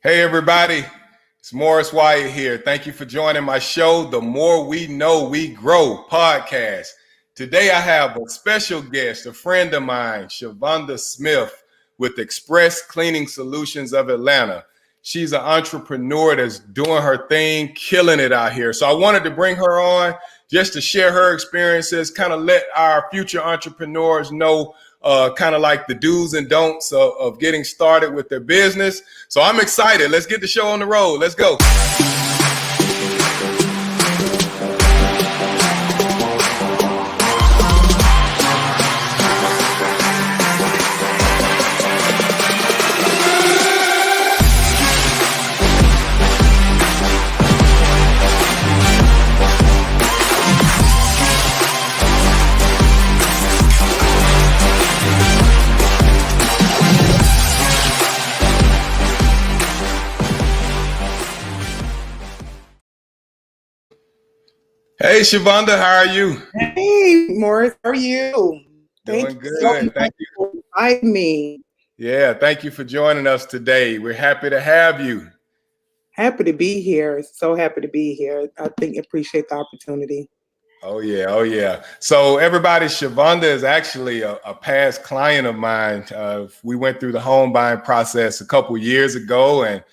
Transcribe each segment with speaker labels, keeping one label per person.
Speaker 1: Hey everybody, it's MorrisWyatt here. Thank you for joining my show, The More We Know, We Grow podcast. Today I have a special guest, a friend of mine, Shavonda Smith with Xpress Cleaning Solutions of Atlanta. She's an entrepreneur that's doing her thing, killing it out here. So I wanted to bring her on just to share her experiences, kind of let our future entrepreneurs know kind of like the do's and don'ts of getting started with their business. So I'm excited. Let's get the show on the road. Let's go. Hey, Shavonda, how are you?
Speaker 2: Hey, Morris, how are you?
Speaker 1: Doing good. Thank you
Speaker 2: for inviting me.
Speaker 1: Yeah, thank you for joining us today. We're happy to have you.
Speaker 2: Happy to be here. So happy to be here. I appreciate the opportunity.
Speaker 1: Oh yeah. So everybody, Shavonda is actually a past client of mine. We went through the home buying process a couple years ago and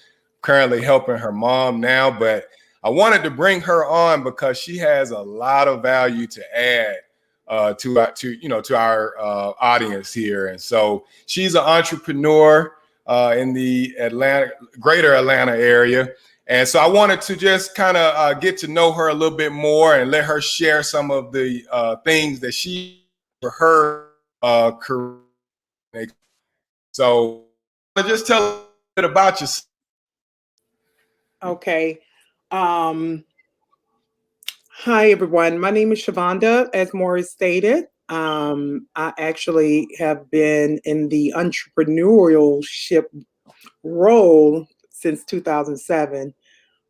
Speaker 1: currently helping her mom now. But I wanted to bring her on because she has a lot of value to add to our audience here. And so she's an entrepreneur in the greater Atlanta area. And so I wanted to just kind of get to know her a little bit more and let her share some of the things that she for her career. So just tell a bit about yourself.
Speaker 2: Okay. Hi, everyone. My name is Shavonda, as Morris stated. I actually have been in the entrepreneurship role since 2007.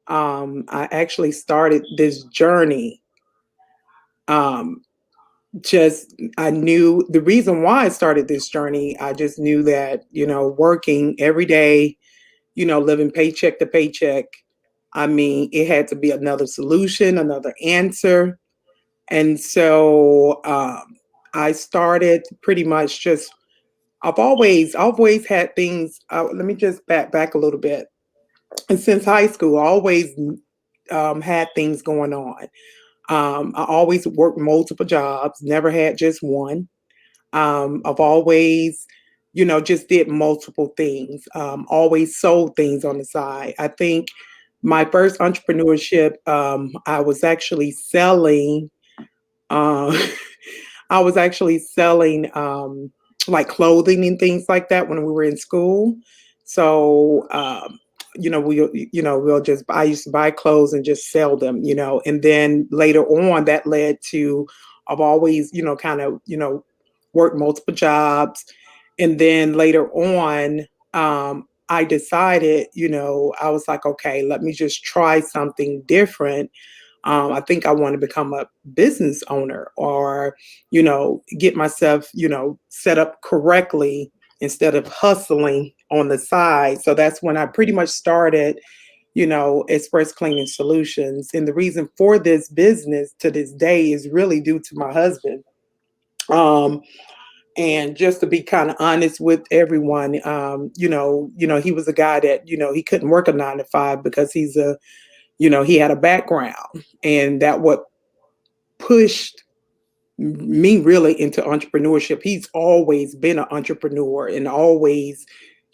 Speaker 2: I actually started this journey. I knew the reason why I started this journey. I just knew that, working every day, living paycheck to paycheck. I mean, it had to be another solution, another answer. And so I started pretty much I've always had things. Let me just back a little bit. And since high school, I always had things going on. I always worked multiple jobs, never had just one. I've always, just did multiple things, always sold things on the side. I think my first entrepreneurship, I was actually selling, uh, I was actually selling like clothing and things like that when we were in school. So, I used to buy clothes and just sell them, and then later on that led to, I've always, kind of, worked multiple jobs. And then later on, I decided, I was like, okay, let me just try something different. I think I want to become a business owner or, get myself, set up correctly instead of hustling on the side. So that's when I pretty much started, Express Cleaning Solutions. And the reason for this business to this day is really due to my husband. And just to be kind of honest with everyone, he was a guy that, he couldn't work a 9 to 5 because he had a background, and that what pushed me really into entrepreneurship. He's always been an entrepreneur and always,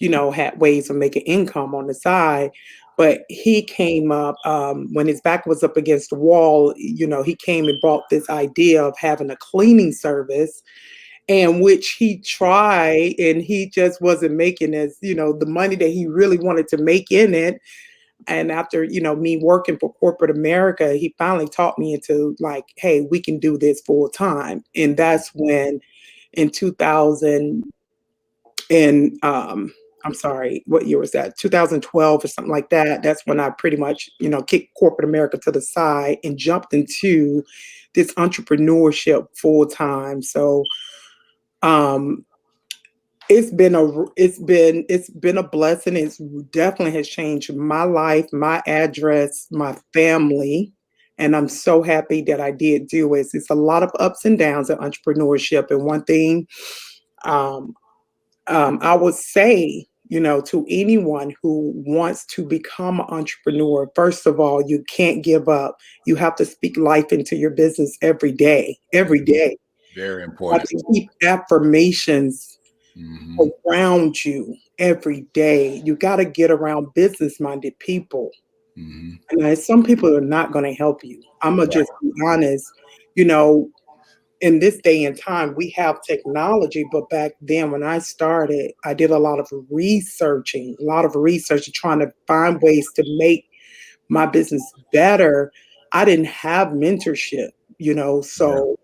Speaker 2: had ways of making income on the side. But he came up when his back was up against the wall. He came and brought this idea of having a cleaning service, and which he tried, and he just wasn't making the money that he really wanted to make in it. And after, me working for corporate America, he finally taught me into like, hey, we can do this full time. And that's when in 2000 and I'm sorry, what year was that? 2012 or something like that. That's when I pretty much, kicked corporate America to the side and jumped into this entrepreneurship full time. So um It's been a blessing. It's definitely has changed my life, my address, my family, and I'm so happy that I did do it. It's a lot of ups and downs in entrepreneurship, and one thing um, I would say, to anyone who wants to become an entrepreneur, first of all, you can't give up. You have to speak life into your business every day. Every day,
Speaker 1: Very
Speaker 2: you have
Speaker 1: important.
Speaker 2: to keep affirmations
Speaker 1: Hmm.
Speaker 2: around you every day. You got to get around business minded people.
Speaker 1: Hmm.
Speaker 2: And some people are not going to help you. I'm going to
Speaker 1: Right.
Speaker 2: just be honest. You know, in this day and time, we have technology, but back then when I started, I did a lot of research, trying to find ways to make my business better. I didn't have mentorship,
Speaker 1: Yeah.
Speaker 2: so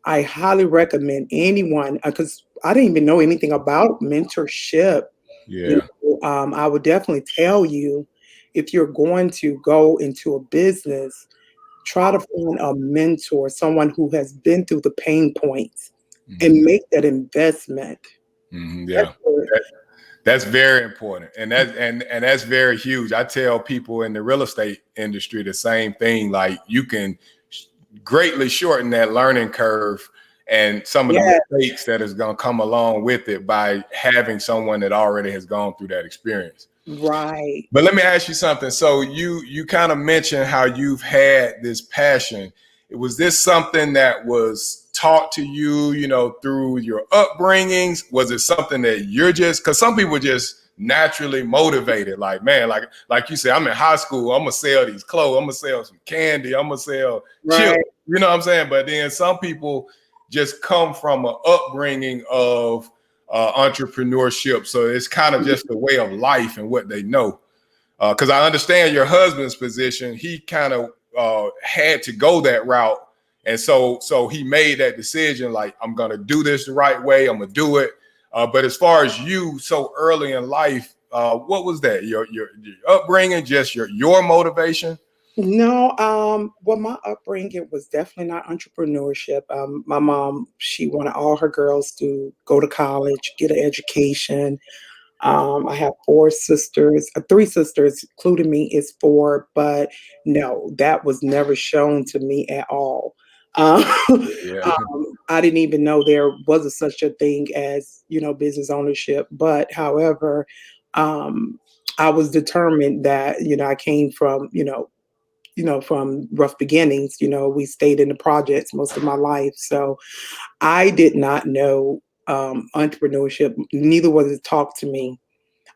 Speaker 2: I highly recommend anyone, because I didn't even know anything about mentorship.
Speaker 1: Yeah.
Speaker 2: I would definitely tell you, if you're going to go into a business, try to find a mentor, someone who has been through the pain points, and
Speaker 1: Hmm.
Speaker 2: make that investment.
Speaker 1: Hmm.
Speaker 2: That's
Speaker 1: Yeah.
Speaker 2: where,
Speaker 1: That's very important, and that's very huge. I tell people in the real estate industry the same thing. Like, you can greatly shorten that learning curve and some of the
Speaker 2: yeah,
Speaker 1: mistakes that is going to come along with it by having someone that already has gone through that experience.
Speaker 2: right.
Speaker 1: But let me ask you something. So you kind of mentioned how you've had this passion. Was this something that was taught to you, through your upbringings? Was it something that you're just, because some people just naturally motivated, like, man, like you said, I'm in high school, I'm gonna sell these clothes, I'm gonna sell some candy, I'm gonna sell chips,
Speaker 2: Right.
Speaker 1: you know what I'm saying? But then some people just come from an upbringing of entrepreneurship, so it's kind of just a way of life and what they know. Because I understand your husband's position. He kind of had to go that route, and so he made that decision. Like, I'm gonna do this the right way. I'm gonna do it. But as far as you, so early in life, what was that? Your upbringing, just your motivation?
Speaker 2: No, well, my upbringing was definitely not entrepreneurship. My mom, she wanted all her girls to go to college, get an education. I have four sisters, three sisters, including me, is four, but no, that was never shown to me at all. Um,
Speaker 1: Yeah.
Speaker 2: I didn't even know there was such a thing as, business ownership. But however, um, I was determined that, I came from, from rough beginnings. We stayed in the projects most of my life. So I did not know entrepreneurship. Neither was it taught to me,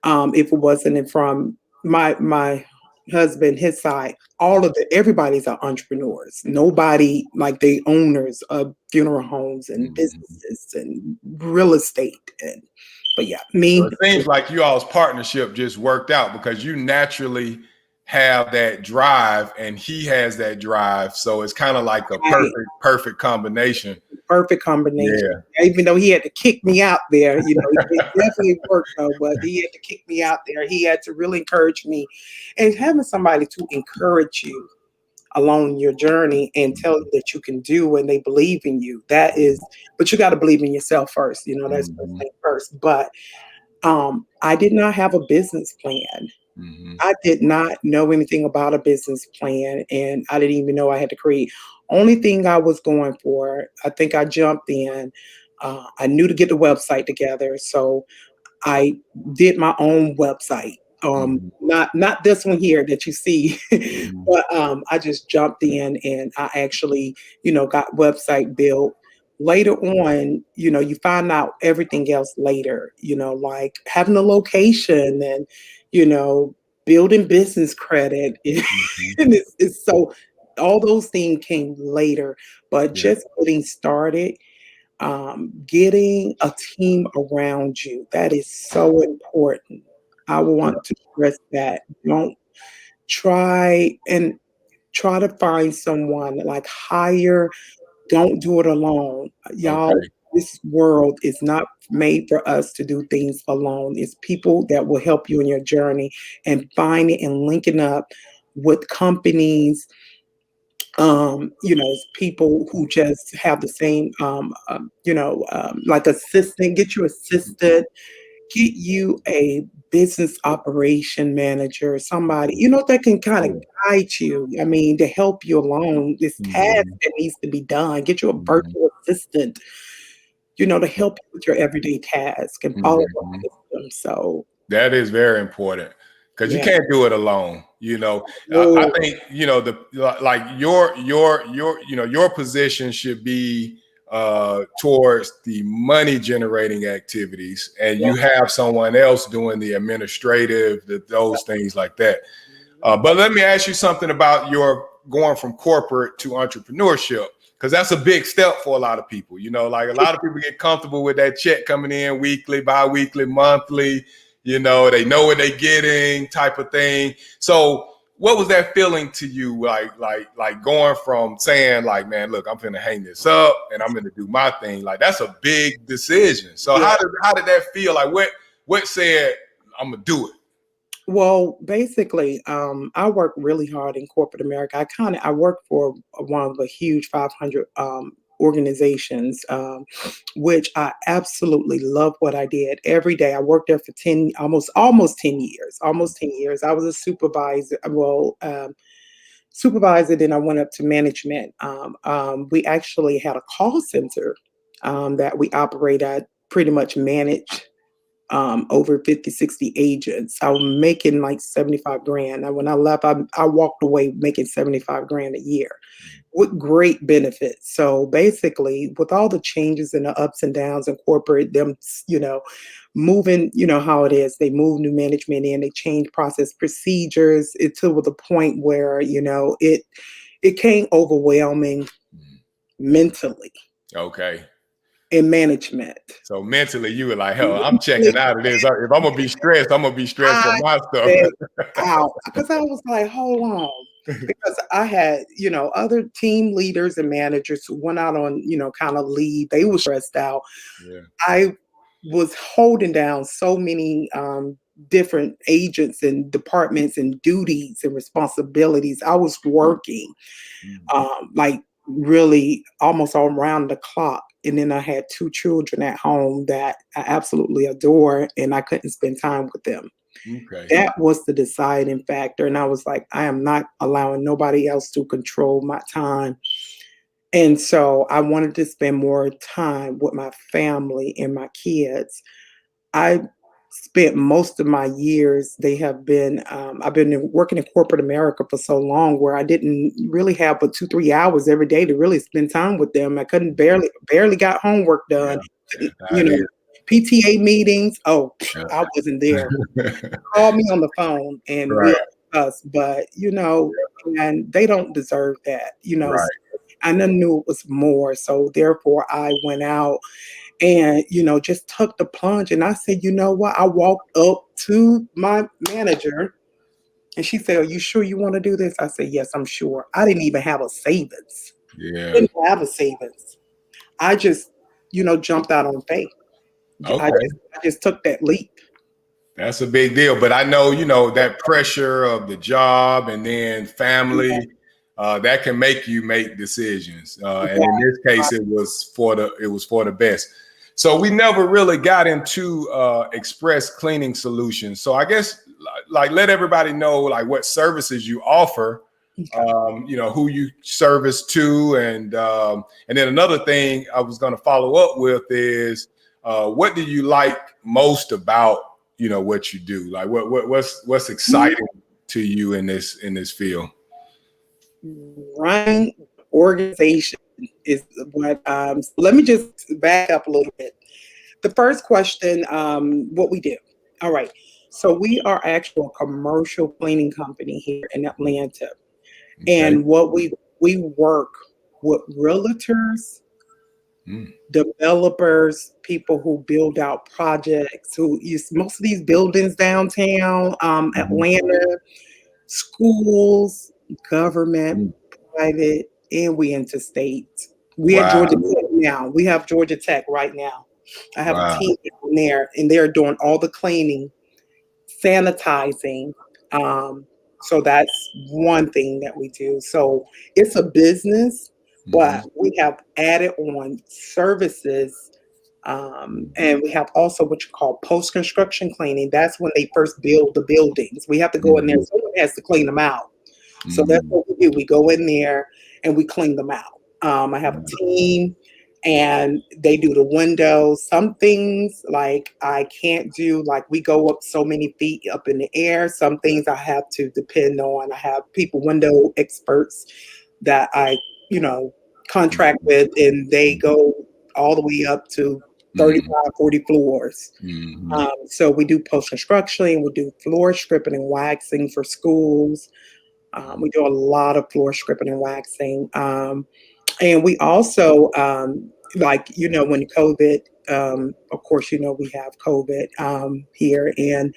Speaker 2: if it wasn't from my husband, his side. All of everybody's are entrepreneurs. Nobody like they owners of funeral homes and
Speaker 1: Mhm.
Speaker 2: businesses and real estate. And but yeah,
Speaker 1: So
Speaker 2: me.
Speaker 1: it seems like you all's partnership just worked out because you naturally have that drive and he has that drive. So it's kind of like a perfect combination.
Speaker 2: Perfect combination.
Speaker 1: Yeah.
Speaker 2: Even though he had to kick me out there, it definitely worked though, but he had to kick me out there. He had to really encourage me. And having somebody to encourage you along your journey and tell you that you can do and they believe in you. But you got to believe in yourself first. That's first
Speaker 1: Hmm.
Speaker 2: thing first. But I did not have a business plan.
Speaker 1: Hmm.
Speaker 2: I did not know anything about a business plan, and I didn't even know I had to create. Only thing I was going for, I think I jumped in. I knew to get the website together, so I did my own website.
Speaker 1: Hmm.
Speaker 2: Not this one here that you see,
Speaker 1: Hmm.
Speaker 2: but I just jumped in and I actually, got website built. Later on, you find out everything else later, like having a location and, you know, building business credit.
Speaker 1: Hmm.
Speaker 2: And it's so all those things came later, but
Speaker 1: Yeah.
Speaker 2: just getting started, getting a team around you, that is so important. I
Speaker 1: Yeah.
Speaker 2: want to stress that. Don't try and try to find someone, like hire, don't do it alone. Y'all,
Speaker 1: Okay.
Speaker 2: this world is not made for us to do things alone. It's people that will help you in your journey, and finding and linking up with companies People who just have the same, like assistant, get your assistant, get you a business operation manager, somebody, that can kind of guide you. I mean, to help you along this task
Speaker 1: Mhm.
Speaker 2: that needs to be done. Get you a
Speaker 1: Mhm.
Speaker 2: virtual assistant, to help you with your everyday task and follow the
Speaker 1: Mhm.
Speaker 2: system. So,
Speaker 1: That is very important because you
Speaker 2: yeah.
Speaker 1: can't do it alone. I
Speaker 2: Oh,
Speaker 1: think like your position should be towards the money generating activities, and
Speaker 2: yeah.
Speaker 1: you have someone else doing the administrative, those things like that. But let me ask you something about your going from corporate to entrepreneurship, because that's a big step for a lot of people. Like a lot of people get comfortable with that check coming in weekly, bi-weekly, monthly. They know what they're getting, type of thing. So, what was that feeling to you? Like going from saying, like, man, look, I'm finna hang this up and I'm gonna do my thing. Like, that's a big decision. So,
Speaker 2: Yeah.
Speaker 1: how did that feel? Like, what said I'm gonna do it?
Speaker 2: Well, basically, I work really hard in corporate America. I work for one of the huge 500 organizations, which I absolutely love what I did every day. I worked there for 10, almost 10 years, almost 10 years. I was a supervisor. Well, supervisor, then I went up to management. We actually had a call center that we operate. I pretty much manage over 50, 60 agents. I was making like 75 grand. Now, when I left, I walked away making 75 grand a year with great benefits. So basically, with all the changes and the ups and downs in corporate, them, moving, how it is, they move new management in, they change process procedures. It to the point where, it came overwhelming mentally
Speaker 1: Okay.
Speaker 2: in management.
Speaker 1: So mentally, you were like, hell, I'm checking out of this. If I'm gonna be stressed, I'm gonna be stressed for
Speaker 2: I
Speaker 1: my stuff.
Speaker 2: said out because I was like, hold on. Because I had, other team leaders and managers who went out on, kind of leave. They were stressed out.
Speaker 1: Yeah.
Speaker 2: I was holding down so many different agents and departments and duties and responsibilities. I was working like really almost all around the clock. And then I had two children at home that I absolutely adore, and I couldn't spend time with them.
Speaker 1: Okay.
Speaker 2: That was the deciding factor. And I was like, I am not allowing nobody else to control my time. And so I wanted to spend more time with my family and my kids. I spent most of my years, I've been working in corporate America for so long where I didn't really have but 2, 3 hours every day to really spend time with them. I couldn't barely got homework
Speaker 1: Yeah.
Speaker 2: done.
Speaker 1: Yeah.
Speaker 2: You
Speaker 1: It
Speaker 2: know,
Speaker 1: is.
Speaker 2: PTA meetings. Oh,
Speaker 1: Yeah.
Speaker 2: I wasn't there. Call me on the phone and
Speaker 1: Right.
Speaker 2: we'll discuss, but and they don't deserve that.
Speaker 1: Right.
Speaker 2: I knew it was more. So therefore I went out and just took the plunge. And I said, you know what? I walked up to my manager and she said, are you sure you want to do this? I said, yes, I'm sure. I didn't even have a savings.
Speaker 1: Yeah.
Speaker 2: Didn't have a savings. I just, jumped out on faith. I
Speaker 1: Okay.
Speaker 2: just I just took that leap.
Speaker 1: That's a big deal. But I know, that pressure of the job and then
Speaker 2: Yeah,
Speaker 1: family, that can make you make decisions. And
Speaker 2: yeah,
Speaker 1: in this case, it was for the best. So we never really got into express cleaning solutions. So I guess like let everybody know like what services you offer,
Speaker 2: okay.
Speaker 1: who you service to, and then another thing I was going to follow up with is what do you like most about what you do? Like what's exciting to you in this field?
Speaker 2: Run organization is what. Let me just back up a little bit. The first question, what we do. All right. So we are actually a commercial cleaning company here in Atlanta.
Speaker 1: Okay.
Speaker 2: And what we work with realtors,
Speaker 1: Mm.
Speaker 2: developers, people who build out projects, who use most of these buildings downtown,
Speaker 1: Mhm.
Speaker 2: Atlanta, schools, government,
Speaker 1: Mm.
Speaker 2: private, and we interstate. We at Georgia
Speaker 1: Wow.
Speaker 2: Tech now. We have Georgia Tech right now. I have a
Speaker 1: Wow.
Speaker 2: team down there, and they're doing all the cleaning, sanitizing, um, So that's one thing that we do. So it's a business,
Speaker 1: Hmm.
Speaker 2: but we have added on services. And we have also what you call post-construction cleaning. That's when they first build the buildings. We have to go in there.
Speaker 1: Hmm.
Speaker 2: Someone has to clean them out. So that's
Speaker 1: Hmm.
Speaker 2: what we do. We go in there and we clean them out. I have a team and they do the windows. Some things like I can't do, like we go up so many feet up in the air. Some things I have to depend on. I have people, window experts that I, you know, contract with, and they go all the way up to
Speaker 1: Hmm.
Speaker 2: 35, 40 floors.
Speaker 1: Hmm.
Speaker 2: So we do post construction, we do floor stripping and waxing for schools. We do a lot of floor stripping and waxing. And we also, like, you know, when COVID, of course, you know, we have COVID here, and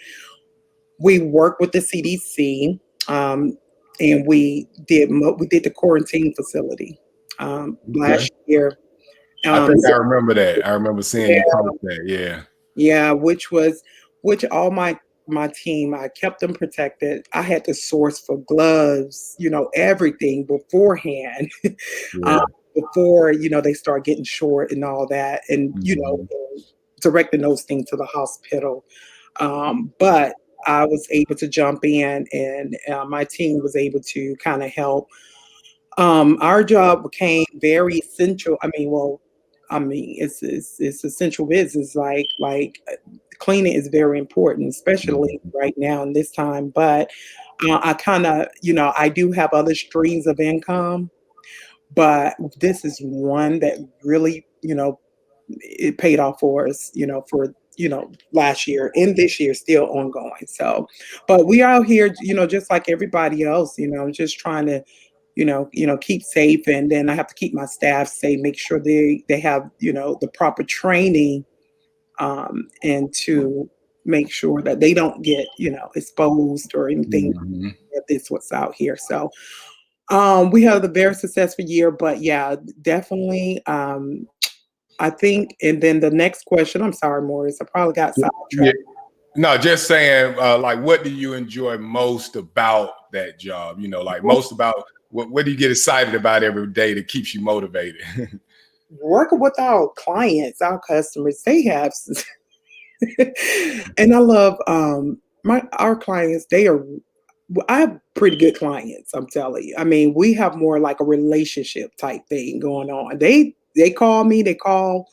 Speaker 2: we work with the CDC, and we did the quarantine facility
Speaker 1: Okay.
Speaker 2: last year.
Speaker 1: I think I
Speaker 2: So,
Speaker 1: remember that. I remember seeing you
Speaker 2: yeah,
Speaker 1: post that. Yeah.
Speaker 2: yeah, which all my team, I kept them protected. I had to source for gloves, you know, everything beforehand, um,
Speaker 1: Yeah.
Speaker 2: before, you know, they start getting short and all that, and, you know,
Speaker 1: Hmm.
Speaker 2: directing those things to the hospital. But I was able to jump in, and my team was able to kind of help. Our job became very essential. I mean, it's essential business. Cleaning is very important, especially right now in this time. But I kind of, you know, I do have other streams of income, but this is one that really, you know, it paid off for us, you know, for, you know, last year and this year still ongoing. So, but we out here, you know, just like everybody else, you know, just trying to, keep safe, and then I have to keep my staff safe, make sure they have, you know, the proper training, and to make sure that they don't get, you know, exposed or anything.
Speaker 1: Hmm.
Speaker 2: This what's out here. So we had a very successful year, but yeah, definitely. I think, and then the next question, I'm sorry, Morris, I probably got
Speaker 1: Yeah.
Speaker 2: sidetracked.
Speaker 1: No, just saying, like, what do you enjoy most about that job? You know, like most about what do you get excited about every day that keeps you motivated?
Speaker 2: Working with our clients, our customers, they have, and I love our clients. I have pretty good clients. I'm telling you. I mean, we have more like a relationship type thing going on. They call me. They call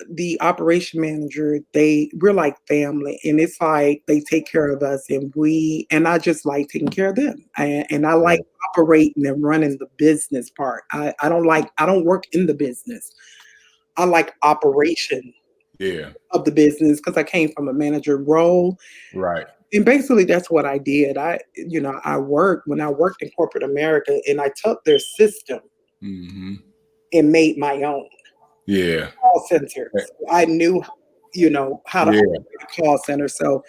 Speaker 2: the operation manager. We're like family, and it's like they take care of us, and I just like taking care of them, and I like operating and running the business part. I don't work in the business. I like operation
Speaker 1: Yeah.
Speaker 2: of the business because I came from a manager role,
Speaker 1: Right.
Speaker 2: and basically that's what I did. When I worked in corporate America, and I took their system
Speaker 1: Hmm.
Speaker 2: and made my own
Speaker 1: Yeah.
Speaker 2: call center. So I knew, you know, how to
Speaker 1: Yeah.
Speaker 2: operate a call center. So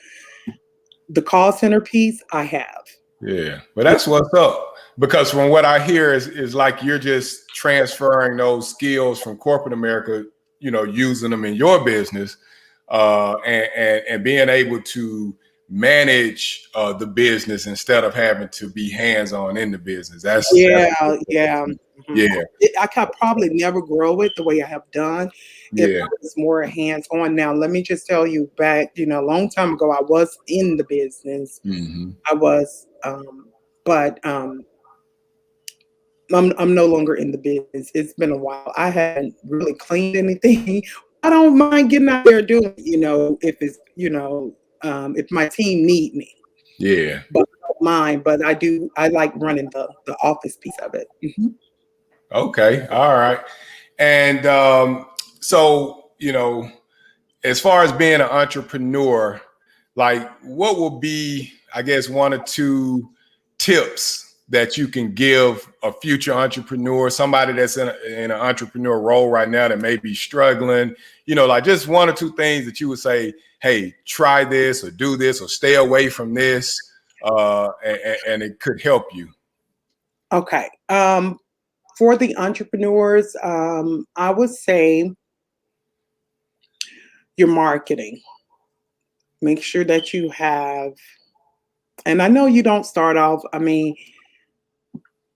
Speaker 2: the call center piece I have.
Speaker 1: Yeah. But that's what's up. Because from what I hear is like you're just transferring those skills from corporate America, you know, using them in your business, and being able to manage the business instead of having to be hands-on in the business. That's
Speaker 2: Yeah, yeah. Mhm.
Speaker 1: yeah,
Speaker 2: I could probably never grow it the way I have done if
Speaker 1: yeah.
Speaker 2: I was more hands on. Now, let me just tell you back, you know, a long time ago, I was in the business.
Speaker 1: Hmm.
Speaker 2: I was, but I'm no longer in the business. It's been a while. I haven't really cleaned anything. I don't mind getting out there doing it, you know, if it's, you know, if my team need me.
Speaker 1: Yeah.
Speaker 2: But I don't mind. But I like running the office piece of it. Mhm.
Speaker 1: Okay. All right. And so, you know, as far as being an entrepreneur, like what will be, I guess, one or two tips that you can give a future entrepreneur, somebody that's in an entrepreneur role right now that may be struggling, you know, like just one or two things that you would say, hey, try this or do this or stay away from this, and it could help you.
Speaker 2: Okay. For the entrepreneurs, I would say your marketing. Make sure that you have And I know you don't start off, I mean,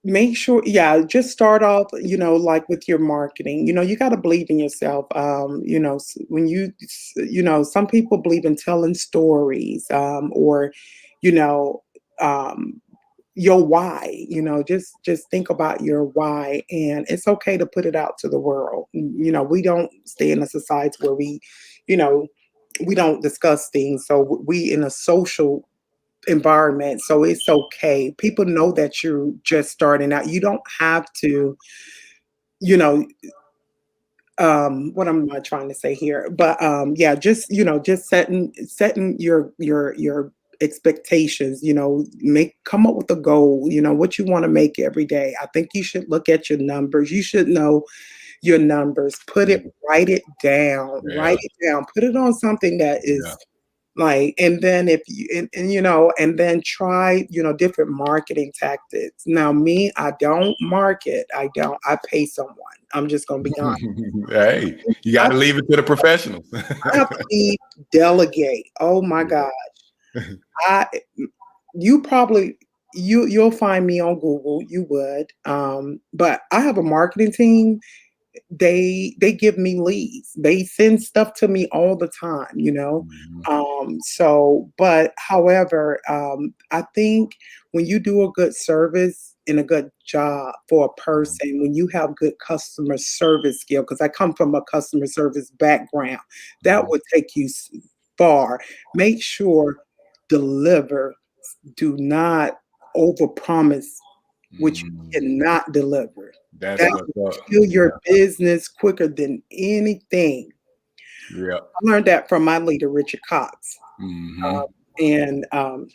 Speaker 2: make sure, yeah, just start off, like with your marketing. You got to believe in yourself. When some people believe in telling stories, or, you know, um, your why. Just think about your why, and it's okay to put it out to the world. We don't stay in a society where you know, we don't discuss things. So we in a social environment. So it's okay. People know that you're just starting out. You don't have to, you know, what am I trying to say here? But yeah, just setting your expectations, come up with a goal, what you want to make every day. I think you should look at your numbers. You should know your numbers. Write it down,
Speaker 1: Yeah,
Speaker 2: put it on something that
Speaker 1: yeah.
Speaker 2: is like, and then if you and then try, different marketing tactics. Now, me, I don't market. I pay someone. I'm just gonna be honest.
Speaker 1: Hey, you got
Speaker 2: I,
Speaker 1: to leave it to the professionals.
Speaker 2: I have to delegate. Oh my God. I you probably you'll find me on Google. You would. But I have a marketing team. They give me leads. They send stuff to me all the time.
Speaker 1: Mhm.
Speaker 2: So, but however, I think when you do a good service and a good job for a person, when you have good customer service skill, because I come from a customer service background, that would take you far. Make sure deliver. Do not overpromise which you
Speaker 1: Mhm.
Speaker 2: cannot deliver.
Speaker 1: That's
Speaker 2: That
Speaker 1: what's
Speaker 2: will
Speaker 1: up.
Speaker 2: kill your business quicker than anything.
Speaker 1: Yeah.
Speaker 2: I learned that from my leader, Richard Cox.
Speaker 1: Hmm.
Speaker 2: And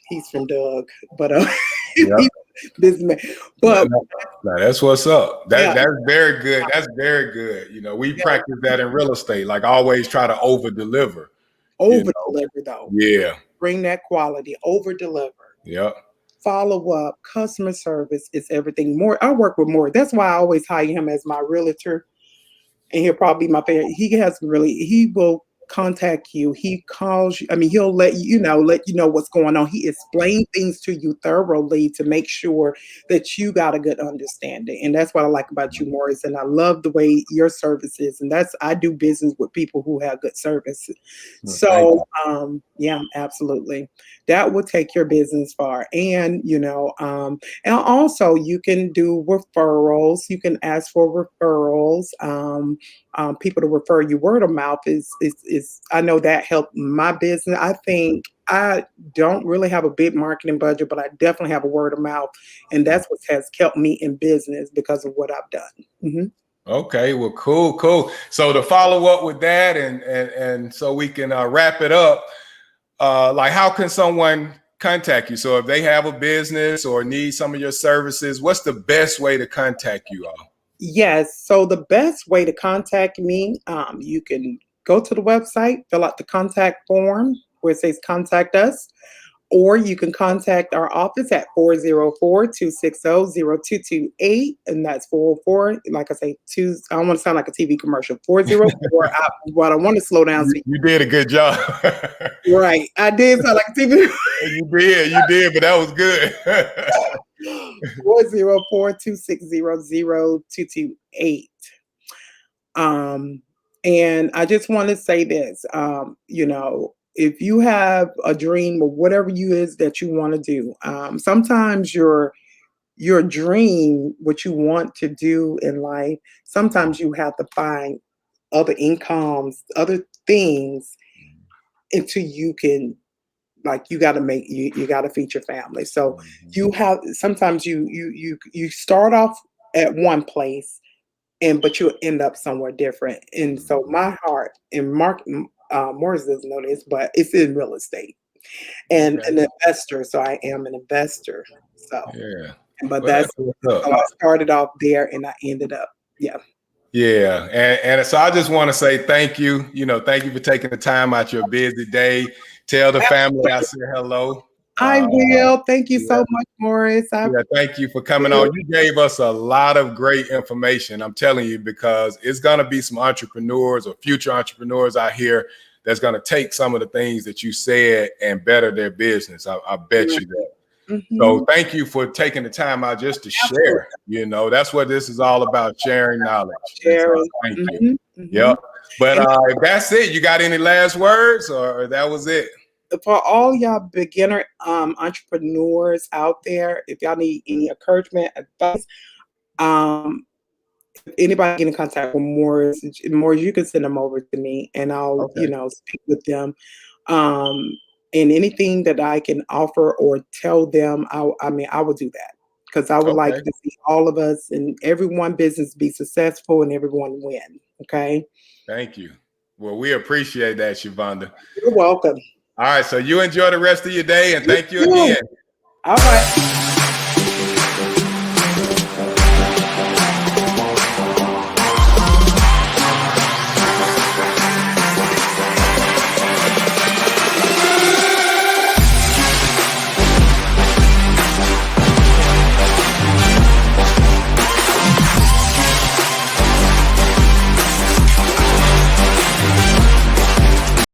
Speaker 2: he's from Doug, but
Speaker 1: Yep.
Speaker 2: he's businessman.
Speaker 1: No,
Speaker 2: But
Speaker 1: no, no, that's what's up.
Speaker 2: yeah,
Speaker 1: That's very good. That's very good. We
Speaker 2: yeah,
Speaker 1: practice that in real estate. Like always try to over deliver, you
Speaker 2: over
Speaker 1: know.
Speaker 2: deliver though.
Speaker 1: Yeah.
Speaker 2: Bring that quality, over deliver.
Speaker 1: Yep.
Speaker 2: Follow up, customer service is everything. More, I work with more. That's why I always hire him as my realtor, and he'll probably be my favorite. He will contact you. He calls you. I mean, he'll let you know what's going on. He explains things to you thoroughly to make sure that you got a good understanding. And that's what I like about you, Morris. And I love the way your service is. And I do business with people who have good service.
Speaker 1: Well, thank
Speaker 2: So
Speaker 1: you.
Speaker 2: yeah, absolutely. That will take your business far. And also you can do referrals. You can ask for referrals. People to refer you. Word of mouth is I know that helped my business. I think I don't really have a big marketing budget, but I definitely have a word of mouth, and that's what has kept me in business because of what I've done.
Speaker 1: Okay, well, cool, cool. So to follow up with that, and so we can wrap it up, like how can someone contact you? So if they have a business or need some of your services, what's the best way to contact you all?
Speaker 2: Yes. So the best way to contact me, you can go to the website, fill out the contact form where it says contact us, or you can contact our office at 404-260-0228. And that's 404, like I say, I don't want to sound like a TV commercial. 404, but I want to slow down.
Speaker 1: You did a good job.
Speaker 2: Right. I did sound like a TV.
Speaker 1: You did, but that was good.
Speaker 2: 404-260-0228. And I just want to say this, if you have a dream or whatever you is that you want to do, sometimes your dream, what you want to do in life, sometimes you have to find other incomes, other things until you can, like, you got to you got to feed your family. So you have sometimes you start off at one place, but you'll end up somewhere different. And so my heart and Morris doesn't know this, but it's in real estate and
Speaker 1: Okay.
Speaker 2: an investor. So I am an investor. So,
Speaker 1: Yeah.
Speaker 2: but
Speaker 1: Well, that's
Speaker 2: that's
Speaker 1: what's
Speaker 2: so
Speaker 1: up.
Speaker 2: I started off there and I ended up, yeah.
Speaker 1: Yeah. And so I just want to say thank you. Thank you for taking the time out your busy day. Tell the family I said hello.
Speaker 2: I will. Thank you
Speaker 1: Yeah.
Speaker 2: so much, Morris. I
Speaker 1: Yeah, thank you for coming
Speaker 2: will.
Speaker 1: on. You gave us a lot of great information. I'm telling you, because it's going to be some entrepreneurs or future entrepreneurs out here that's going to take some of the things that you said and better their business. I bet you that. So thank you for taking the time out just to share. You know, that's what this is all about, sharing knowledge.
Speaker 2: Sharing.
Speaker 1: Thank you. Yep. But if that's it, you got any last words, or that was it?
Speaker 2: For all y'all beginner entrepreneurs out there, if y'all need any encouragement, advice, if anybody get in contact with Morris, you can send them over to me, and I'll speak with them. And anything that I can offer or tell them, I will do that, because I would like to see all of us and everyone business be successful and everyone win. Okay.
Speaker 1: Thank you. Well, we appreciate that, Shavonda.
Speaker 2: You're welcome.
Speaker 1: All right. So you enjoy the rest of your day, and thank you again.
Speaker 2: All right.